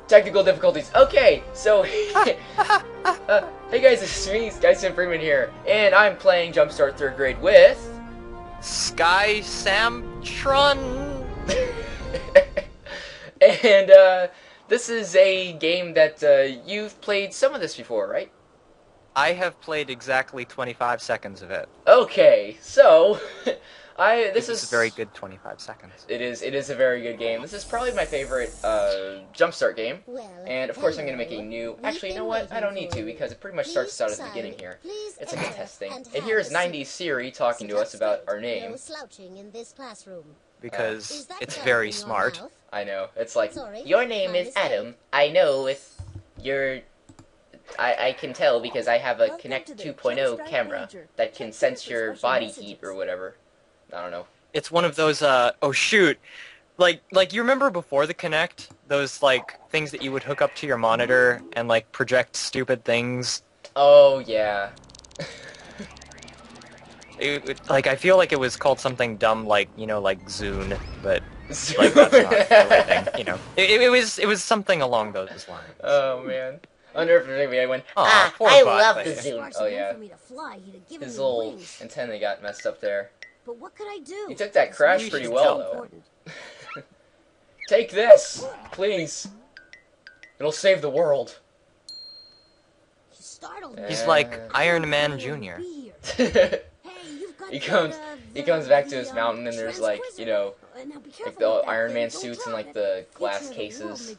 Technical difficulties. Okay, so hey guys, it's me, skysamfreeman here, and I'm playing JumpStart 3rd grade with skysamfreeman. and this is a game that you've played some of this before, right? I have played exactly 25 seconds of it. Okay, so this is a very good 25 seconds. It is a very good game. This is probably my favorite JumpStart game. And of course I'm going to make a new... Actually, you know what? I don't need to, because it pretty much starts us out at the beginning here. It's like a test thing. And here's 90s Siri talking to us about our name. Because it's very smart. I know. It's like, your name is Adam. I know if you're... I can tell because I have a Kinect 2.0 camera that can sense your body heat or whatever. I don't know. It's one of those, oh shoot. Like you remember before the Kinect? Those, like, things that you would hook up to your monitor and, like, project stupid things? Oh, yeah. I feel like it was called something dumb like, you know, like Zune, but, like, that's not the thing, you know. It was something along those lines. Oh, man. I wonder if maybe I went, I love the Zune. Oh, yeah. His little antenna got messed up there. But what could I do? You took that crash pretty well, though. Take this, please. It'll save the world. He's like Iron Man Jr. He comes back to his mountain, and there's, like, you know, like the Iron Man suits and, like, the glass cases.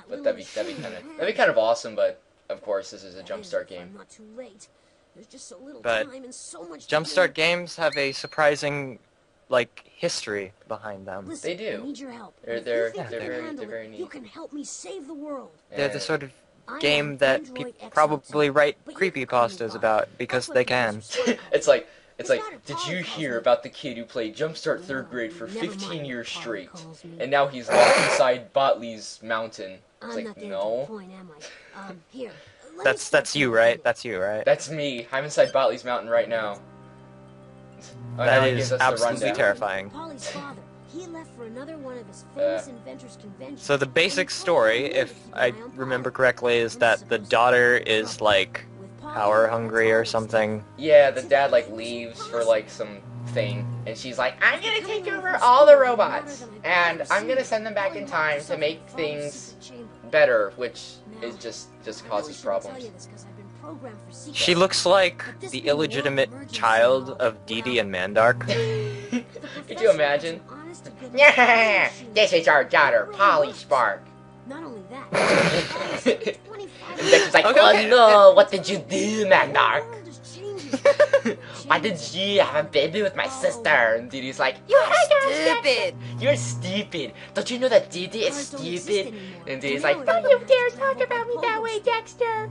But that'd be kind of awesome. But of course, this is a JumpStart game. But JumpStart games have a surprising, like, history behind them. They do. They're very neat. You can help me save the world. They're the sort of game that people probably write creepypastas about because they can. It's like, did you hear about the kid who played JumpStart 3rd grade for 15 years straight, and now he's locked inside Botley's mountain? It's like, no. That's you, right? That's you, right? That's me. I'm inside Botley's mountain right now. Oh, that is absolutely terrifying. So the basic story, if I remember correctly, is that the daughter is, like, power hungry or something. Yeah, the dad, like, leaves for, like, some thing, and she's like, I'm gonna take over all the robots, and I'm gonna send them back in time to make things better, which is just causes problems. She looks like the illegitimate child of Dee Dee and Mandark. Could you imagine? Yeah, this is our daughter, Polly Spark. Not only that, and Becky's like, oh no, what did you do, Mandark? Why did you have a baby with my sister? And Dee Dee's like, you're stupid! You're stupid! Don't you know that Dee Dee is stupid? And Dee Dee's like, don't you dare talk about me that way, Dexter!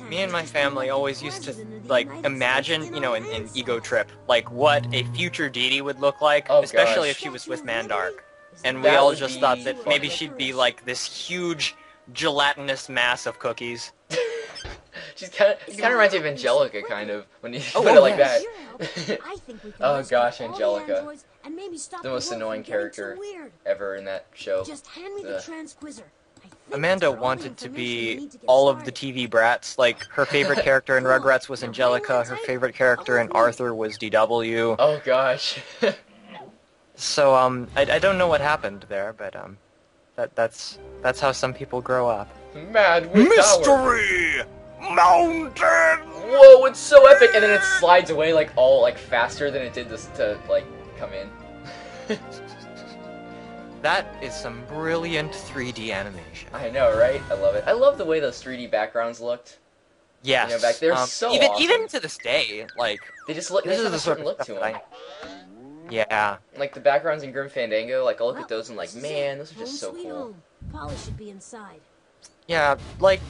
Me and my family always used to, like, imagine, you know, in Ego Trip, like, what a future Dee Dee would look like, especially if she was with Mandark. And we all just thought that maybe she'd be, like, this huge, gelatinous mass of cookies. It kind of reminds me of Angelica, kind of, when you put it like that. Oh gosh, Angelica. The most annoying character ever in that show. Amanda wanted to be all of the TV brats. Like, her favorite character in Rugrats was Angelica, her favorite character in Arthur was DW. Oh gosh. So, I don't know what happened there, but, that's how some people grow up. Mad with Mystery Mountain! Whoa, it's so epic! And then it slides away, like, all, like, faster than it did this to, like, come in. That is some brilliant 3D animation. I know, right? I love it. I love the way those 3D backgrounds looked. Yes. You know, back there, so awesome. Even to this day, like, they just look. This is a certain look to them. Yeah. Like the backgrounds in Grim Fandango, like I'll look at those and like, man, those are just so cool. Polly should be inside. Yeah, like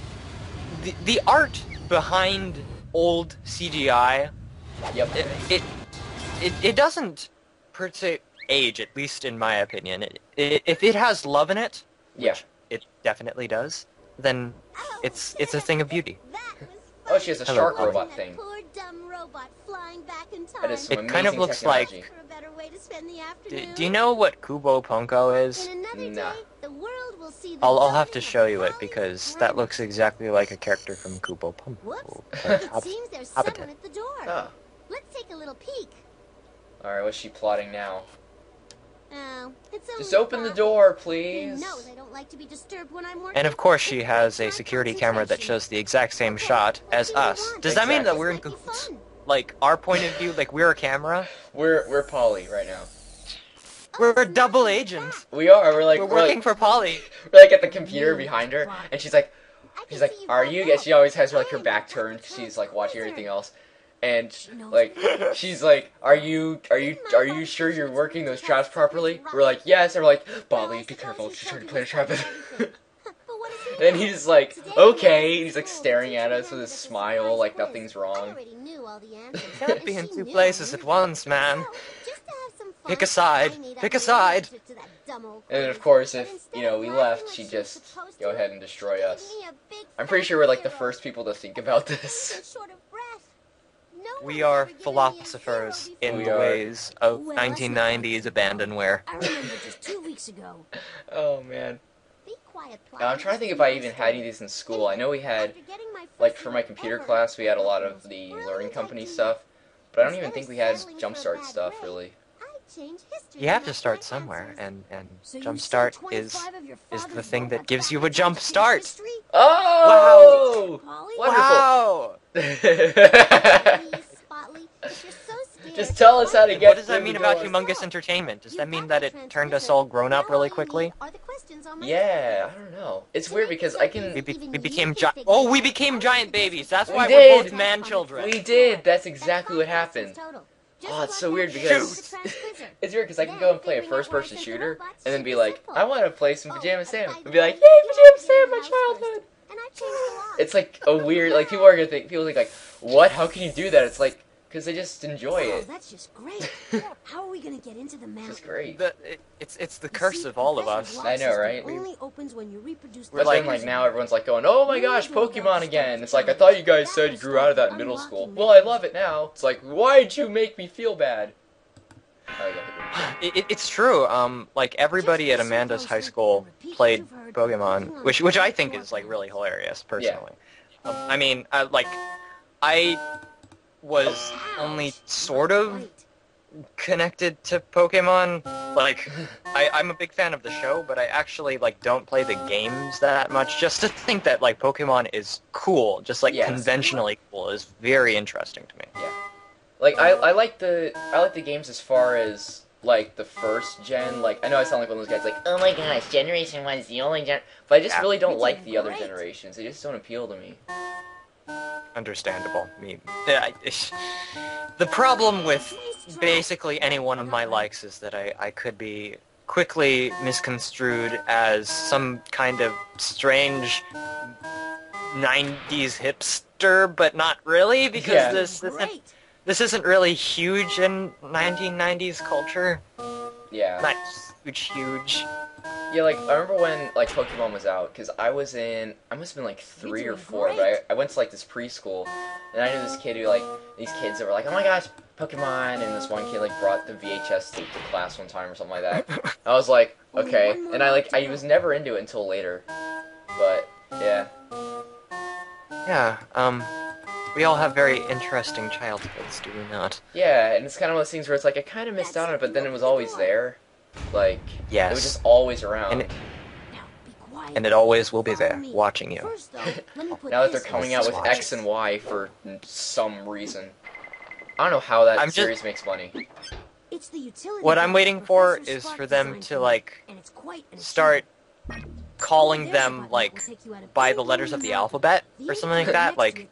the art behind old CGI. Yep. It doesn't per se age, at least in my opinion. If it has love in it, which it definitely does, then it's a thing of beauty. Oh, she has a shark robot thing. That is some it kind of looks technology. like... Do you know what Kubo Punko is? Nah. The world will see the I'll have to show you it because that looks exactly like a character from Kubo Whoops. Pumpo. It seems there's someone at the door. Oh. Let's take a little peek. Alright, what's she plotting now? Oh, it's only Just open the Bob. door, He please. knows I don't like to be disturbed when I'm working. And of course she has a security camera that shows the exact same shot as us. Does that mean that we're in cahoots? Like, our point of view, like we're a camera? We're Polly right now. We're a double agent. We are. We're working for Polly. We're like at the computer behind her, and she's like, "Are you?" And she always has like her back turned. She's like watching everything else, and like she's like, "Are you sure you're working those traps properly?" We're like, "Yes." And we're like, "Polly, be careful. She's trying to play a trap." And he's like, "Okay." And he's like staring at us with a smile, like nothing's wrong. Can't be in two places at once, man. Pick a side. Pick a side. And then, of course, if, you know, we left, she'd just go ahead and destroy us. I'm pretty sure we're, like, the first people to think about this. We are philosophers in the ways of 1990s abandonware. I remember just 2 weeks ago. Oh, man. Now, I'm trying to think if I even had any of these in school. I know we had, like, for my computer class, we had a lot of the learning company stuff. But I don't even think we had JumpStart stuff, really. You have to start somewhere, and JumpStart is the thing that gives you a jump start. Oh! Wow! Wonderful! Just tell us how to get. What does that mean about humongous entertainment? Does that mean that it turned us all grown up really quickly? Yeah, I don't know. It's weird because I can. We became we became giant babies. That's why We we're did. both man children. We did. That's exactly what happened. Oh, it's so weird because it's weird because I can go and play a first-person shooter and then be like, I want to play some Pajama Sam, and be like, Yay, Pajama Sam, my childhood. It's like a weird, like people think like, what? How can you do that? It's like, because they just enjoy it. That's just great. How are we gonna get into the mountain? It's great. It's the curse of all of us. I know, right? Only opens when you reproduce. But then, like, now everyone's like going, oh my gosh, Pokemon again. It's like, I thought you guys said you grew out of that in middle school. Well, I love it now. It's like, why'd you make me feel bad? Oh, yeah. It's true. Like everybody at Amanda's high school played Pokemon, which I think is like really hilarious, personally. Yeah. I mean, I was only sort of connected to Pokemon. Like, I'm a big fan of the show, but I actually like don't play the games that much. Just to think that like Pokemon is cool, just like conventionally cool, is very interesting to me. Yeah. Like I like the games as far as like the first gen. Like I know I sound like one of those guys like, oh my gosh, Generation 1 is the only gen, but I just really don't like the other generations. They just don't appeal to me. Understandable. The problem with basically any one of my likes is that I could be quickly misconstrued as some kind of strange 90s hipster, but not really, because this isn't really huge in 1990s culture. Yeah. Not huge. Yeah, like, I remember when, like, Pokemon was out, because I must have been, like, 3 or 4, but I went to, like, this preschool, and I knew this kid who, like, these kids that were like, oh my gosh, Pokemon, and this one kid, like, brought the VHS tape to class one time or something like that. I was like, okay, and I was never into it until later, but, yeah. Yeah, we all have very interesting childhoods, do we not? Yeah, and it's kind of one of those things where it's like, I kind of missed out on it, but then it was always there. Like, yes. It was just always around. And it always will be there, watching you. Now that they're coming out with X and Y for some reason. I don't know how that series makes money. What I'm waiting for is for them to, like, start calling them, like, by the letters of the alphabet, or something like that, like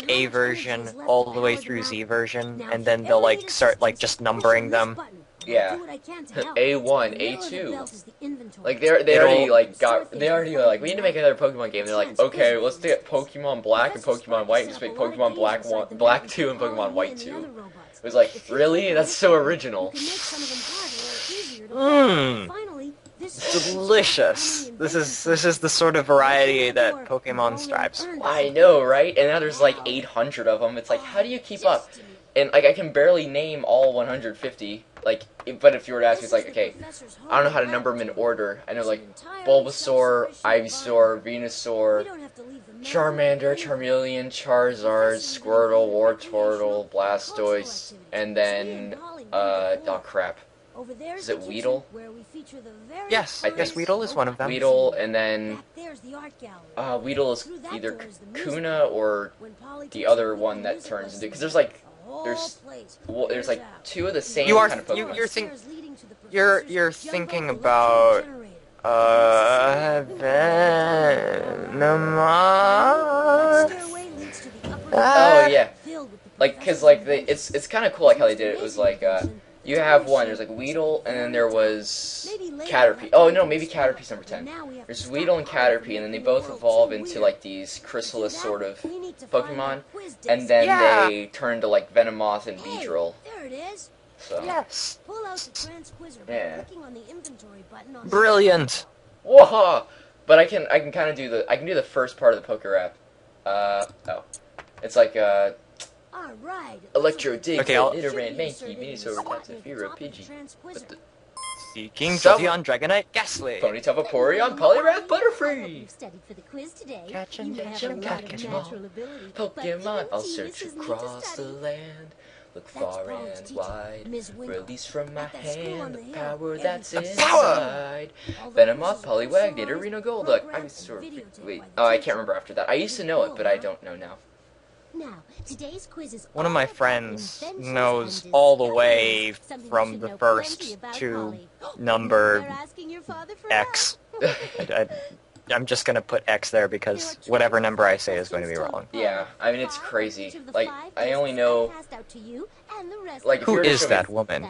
A version all the way through Z version, and then they'll, like, start, like, just numbering them. Yeah. A1, A2. Like, they already, like, we need to make another Pokemon game. They're like, okay, let's get Pokemon Black and Pokemon White, and just make Pokemon Black 2 and Pokemon White 2. It was like, really? That's so original. Delicious. This is the sort of variety that Pokemon strives for. I know, right? And now there's like 800 of them. It's like, how do you keep up? And like, I can barely name all 150. like, but if you were to ask me, it's like, okay, I don't know how to number them in order. I know, like, Bulbasaur, Ivysaur, Venusaur, Charmander, Charmeleon, Charizard, Squirtle, Wartortle, Blastoise, and then, oh crap. Is it Weedle? Yes, I guess Weedle is one of them. Weedle, and then Weedle is either Kuna or the other one that turns into, because there's like two of the same kind of Pokemon. You're thinking about Venomoth. Oh yeah, like because like it's kind of cool like how they did it. It was like you have one. There's like Weedle, and then there was Caterpie. Oh no, maybe Caterpie's number 10. There's Weedle and Caterpie, and then they both evolve into like these Chrysalis sort of Pokemon, and then they turn to like Venomoth and Beedrill. So. Yes. Yeah. Brilliant. Whoa! But I can kind of do the first part of the Poke Rap. It's like Electro Dig, Nidoran, Mankey, Venusaur, Tatsufiro, Pidgey. Seeking Jolteon, Dragonite, Ghastly. Ponyta, Vaporeon, Poliwrath, Butterfree. Catch 'em, Pokemon, I'll search across the land. Look far and wide. Release from my hand the power that's inside. Venomoth, Poliwag, Nidorino, Golduck. Wait. Oh, I can't remember after that. I used to know it, but I don't know now. One of my friends knows all the way from the first to number X. I'm just gonna put X there because whatever number I say is going to be wrong. Yeah, I mean it's crazy. Like I only know. Like who is that woman?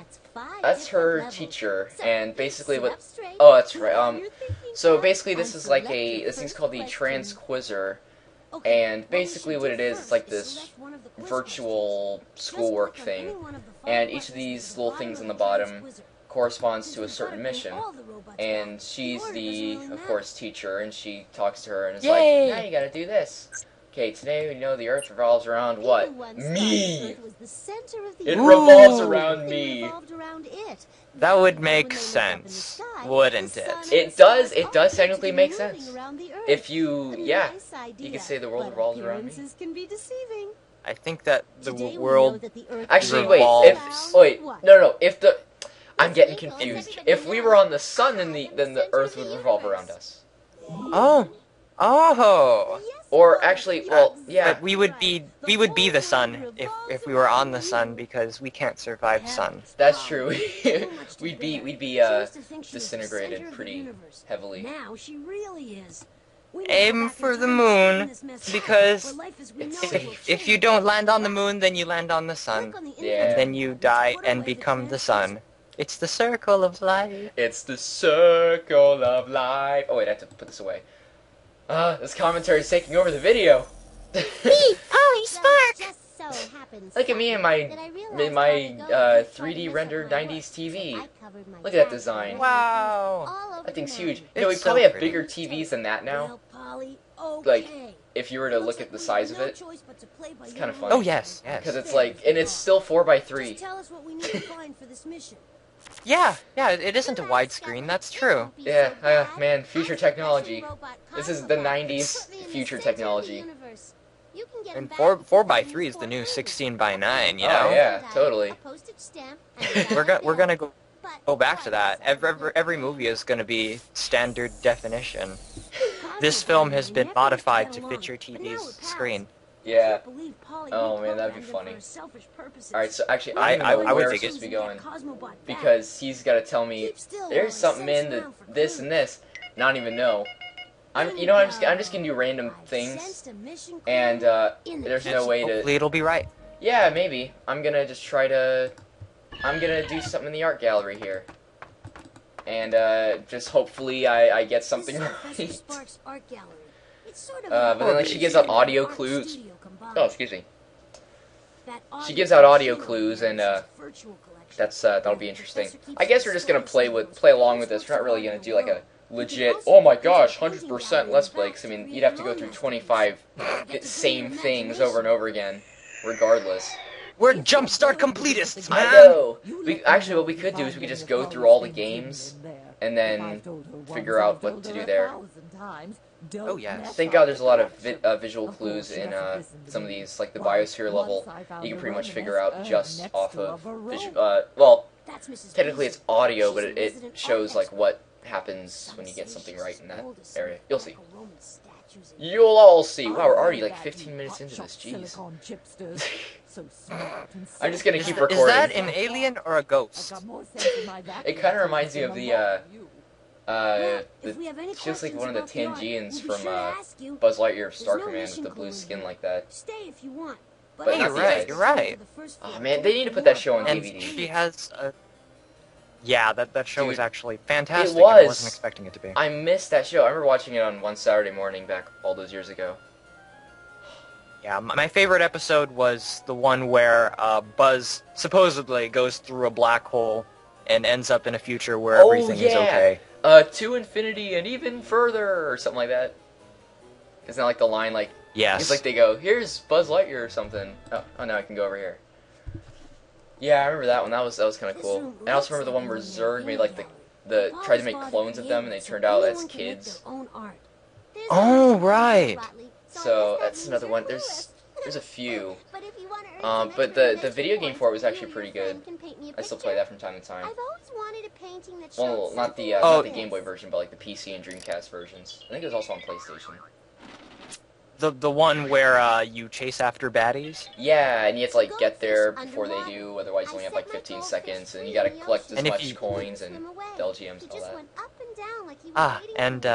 That's her teacher, and basically what? Oh, that's right. So basically this is like this thing's called the Transquizzer. And basically what it is, it's like this virtual schoolwork thing. And each of these little things on the bottom corresponds to a certain mission. And she's the, of course, teacher, and she talks to her and is like, now you gotta do this. Okay, today we know the Earth revolves around what? Me! It revolves around me. That would make sense, wouldn't it? It does technically make sense. If you, yeah, you could say the world revolves around me. I think that the world actually, revolves. No, I'm getting confused. If we were on the sun, then the Earth would revolve around us. Oh. Or actually, well, yeah. But we would be the sun if we were on the sun because we can't survive sun. That's true. we'd be disintegrated pretty heavily. Now she really is. Aim for the moon because if you don't land on the moon, then you land on the sun, yeah. And then you die and become the sun. It's the circle of life. It's the circle of life. Oh wait, I have to put this away. This commentary is taking over the video. Spark! Look at me in my 3D rendered 90s TV. Look at that design. Wow. That thing's huge. You know, we probably have bigger TVs than that now. Like, if you were to look at the size of it, it's kind of funny. Oh yes. Because it's like, and it's still 4:3. Yeah, it isn't a widescreen, that's true. Yeah, man, future technology. This is the 90s future technology. And 4:3 is the new 16:9, you know? Oh yeah, totally. We're gonna go back to that. Every movie is gonna be standard definition. This film has been modified to fit your TV's screen. Yeah. Oh man, that'd be funny. Alright, so actually, I would think it's to be going because he's got to tell me there's something in this and this. Not even know. I'm just gonna do random things, and there's no way to. Hopefully, it'll be right. Yeah, maybe. I'm gonna just try to. I'm gonna do something in the art gallery here, and just hopefully I get something right. But then like she gives out audio clues. Oh, excuse me. She gives out audio clues, and that'll be interesting. I guess we're just gonna play along with this. We're not really gonna do like a legit. Oh my gosh, 100% Let's Play. 'Cause I mean, you'd have to go through 25 same things over and over again, regardless. We're JumpStart completists, man! I know! Actually, what we could do is we could just go through all the games, and then figure out what to do there. Oh, yes. Thank God there's a lot of visual clues in some of these, like the Biosphere level. You can pretty much figure out just off of well, technically it's audio, but it shows like what happens when you get something right in that area. You'll see. You'll all see. Wow, we're already like 15 minutes into this. Jeez. I'm just gonna keep recording. Is that an alien or a ghost? It kind of reminds me of the she looks like one of the Tangeans from Buzz Lightyear of Star Command with the blue skin like that. But hey, you're right. Oh man, they need to put that show on DVD. And she has a... Yeah, that show was actually fantastic. It was. I wasn't expecting it to be. I missed that show. I remember watching it on one Saturday morning back all those years ago. Yeah, my favorite episode was the one where Buzz supposedly goes through a black hole and ends up in a future where everything is okay. To infinity and even further, or something like that. Isn't that like the line, like... Yes. It's like they go, here's Buzz Lightyear or something. Oh, now I can go over here. Yeah, I remember that one. That was kind of cool. And I also remember the one where Zurg made like tried to make clones of them, and they turned out as kids. Oh right. So that's another one. There's a few. But the video game for it was actually pretty good. I still play that from time to time. Well, not the Game Boy version, but like the PC and Dreamcast versions. I think it was also on PlayStation. The one where you chase after baddies? Yeah, and you have to like get there before they do, otherwise you only have like 15 seconds, and you gotta collect as much coins and LGMs and all that. And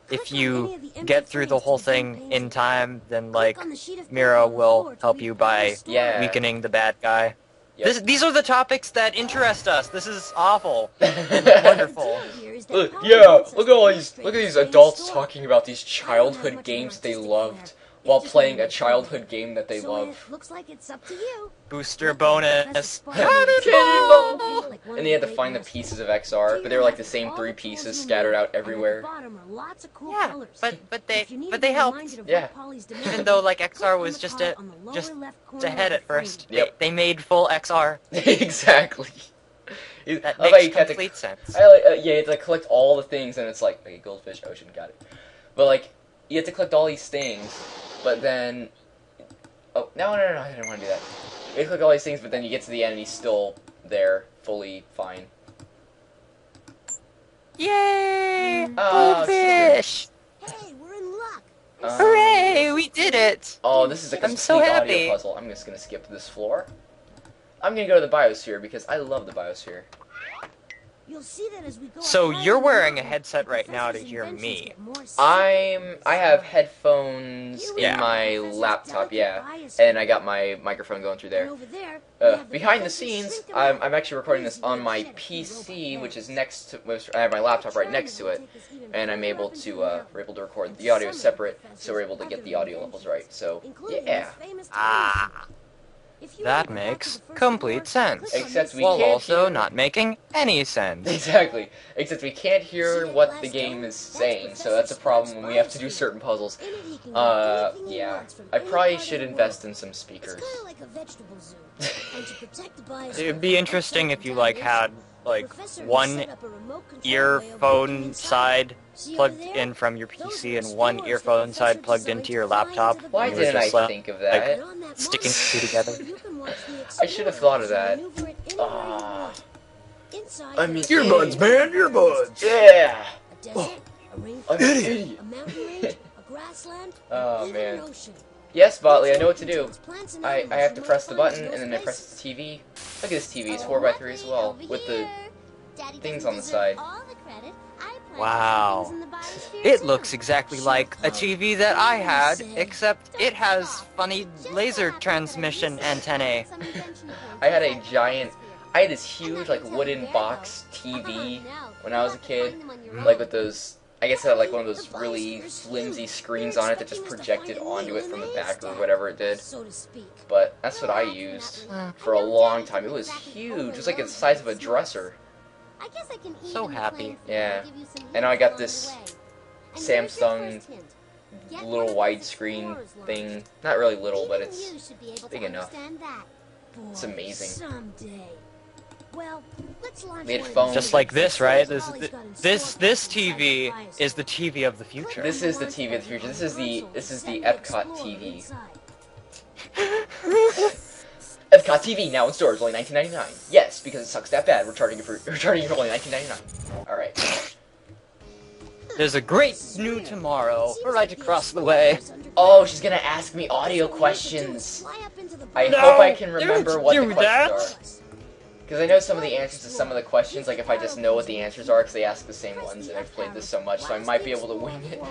if you get through the whole thing in time, then like Mira will help you by weakening the bad guy. Yep. These are the topics that interest us. This is awful. Wonderful. Look at these adults talking about these childhood games they loved while playing a childhood game that they love. Looks like it's up to you. Booster bonus. And they had to find the pieces of XR, but they were like the same 3 pieces scattered out everywhere. Yeah, but they helped. Yeah. Even though like XR was just a head at first. Yep. They made full XR. Exactly. That makes complete sense. Yeah, you have to collect all the things, and it's like, okay, goldfish, ocean, got it. But like, you have to collect all these things, but then... Oh, no, I didn't want to do that. You have to collect all these things, but then you get to the end, and he's still there, fully fine. Yay! Goldfish! Hey, we're in luck. Hooray, we did it! Oh, this is a complete audio puzzle. I'm just going to skip this floor. I'm going to go to the Biosphere, because I love the Biosphere. You'll see that as we go. So you're wearing a headset right now to hear me. I have headphones in my laptop, and I got my microphone going through there. Behind the scenes, I'm actually recording this on my PC, which is next to. I have my laptop right next to it, and I'm able to we're able to record the audio separate, so we're able to get the audio levels right. So yeah. That makes complete sense. Except we while can't also hear... not making any sense. Exactly. Except we can't hear what the game is saying, so that's a problem when we have to do certain puzzles. Yeah. I probably should invest in some speakers. It would be interesting if you, like, had, like, one earphone side plugged in from your PC and one earphone side plugged into your laptop. Why didn't I think of that? Like, sticking the two together. I should have thought of that. I mean, earbuds, man, earbuds! Yeah! Oh, I'm an idiot. Oh, man. Yes, Botley, I know what to do. I have to press the button, and then I press the TV. Look at this TV, it's 4x3 as well, with the things on the side. Wow. It looks exactly like a TV that I had, except it has funny laser transmission antennae. I had this huge, like, wooden box TV when I was a kid, like, with those, I guess it had, like, one of those really flimsy screens on it that just projected onto it from the back or whatever it did. But that's what I used for a long time. It was huge. It was like the size of a dresser. So happy. Yeah. And now I got this Samsung little widescreen thing. Not really little, but it's big enough. It's amazing. Someday. Well, let's launch We had phones. Just like this, right? This TV is the TV of the future. This is the TV of the future. This is the Epcot TV. Epcot TV now in stores, only $19.99. Yes, because it sucks that bad. We're charging you for only $19.99. All right. There's a great new tomorrow right across the way. Oh, she's gonna ask me audio questions. I hope I can remember what the questions are. Because I know some of the answers to some of the questions, like if I just know what the answers are, because they ask the same ones, and I've played this so much, so I might be able to wing it.